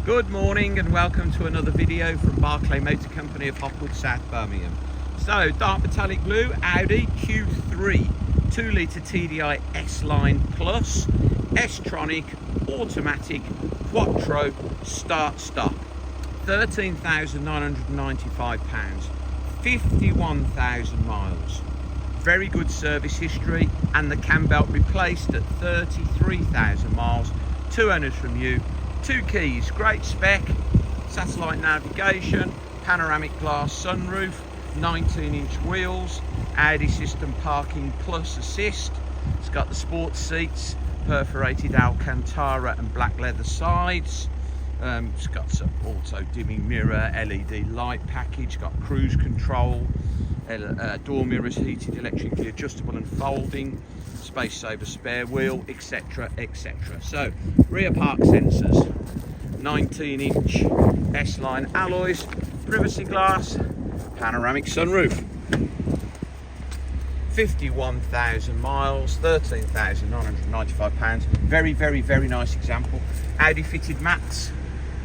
Good morning and welcome to another video from Barclay Motor Company of Hopwood, South Birmingham. So, dark metallic blue Audi Q3 2-litre TDI S line plus S-tronic automatic quattro start-stop, £13,995, 51,000 miles. Very good service history, and the cam belt replaced at 33,000 miles. 2 owners from you, 2 keys, great spec, satellite navigation, panoramic glass sunroof, 19-inch wheels, Audi system parking plus assist. It's got the sports seats, perforated Alcantara and black leather sides. It's got some auto dimming mirror, LED light package, got cruise control, door mirrors heated, electrically adjustable and folding, space saver spare wheel, etc, etc. So, rear park sensors, 19-inch S-line alloys, privacy glass, panoramic sunroof. 51,000 miles, £13,995. Very, very, very nice example. Audi fitted mats,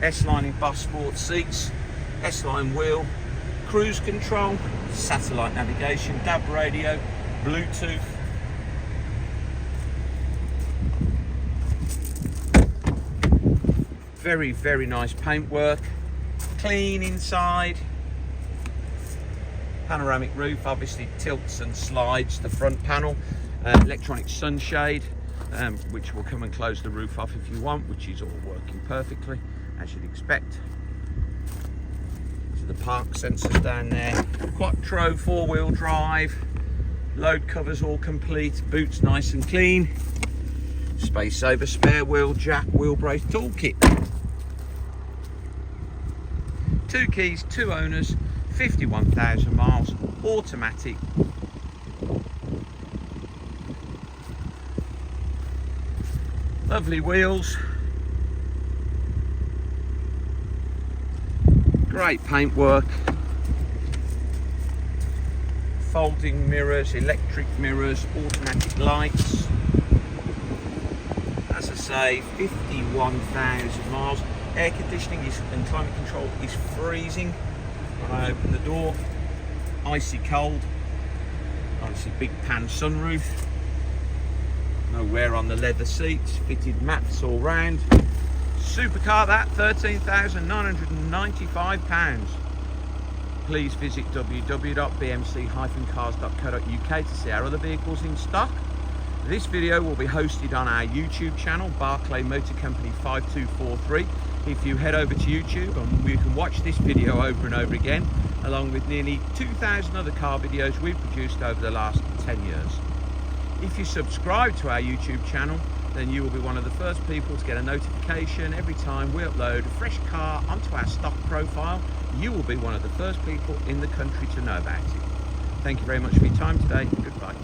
S-line embossed sports seats, S-line wheel, cruise control, satellite navigation, DAB radio, Bluetooth. Very, very nice paintwork, clean inside. Panoramic roof obviously tilts and slides the front panel. Electronic sunshade, which will come and close the roof off if you want, which is all working perfectly as you'd expect. So the park sensors down there, quattro 4-wheel drive, load covers all complete, boots nice and clean, space saver spare wheel, jack, wheel brace, toolkit. 2 keys, 2 owners, 51,000 miles, automatic. Lovely wheels, great paintwork, folding mirrors, electric mirrors, automatic lights. As I say, 51,000 miles. Air conditioning and climate control is freezing when I open the door. Icy cold. Obviously big pan sunroof. No wear on the leather seats. Fitted mats all round. Supercar that, £13,995. Please visit www.bmc-cars.co.uk to see our other vehicles in stock. This video will be hosted on our YouTube channel, Barclay Motor Company 5243. If you head over to YouTube, and you can watch this video over and over again, along with nearly 2,000 other car videos we've produced over the last 10 years. If you subscribe to our YouTube channel, then you will be one of the first people to get a notification every time we upload a fresh car onto our stock profile. You will be one of the first people in the country to know about it. Thank you very much for your time today. Goodbye.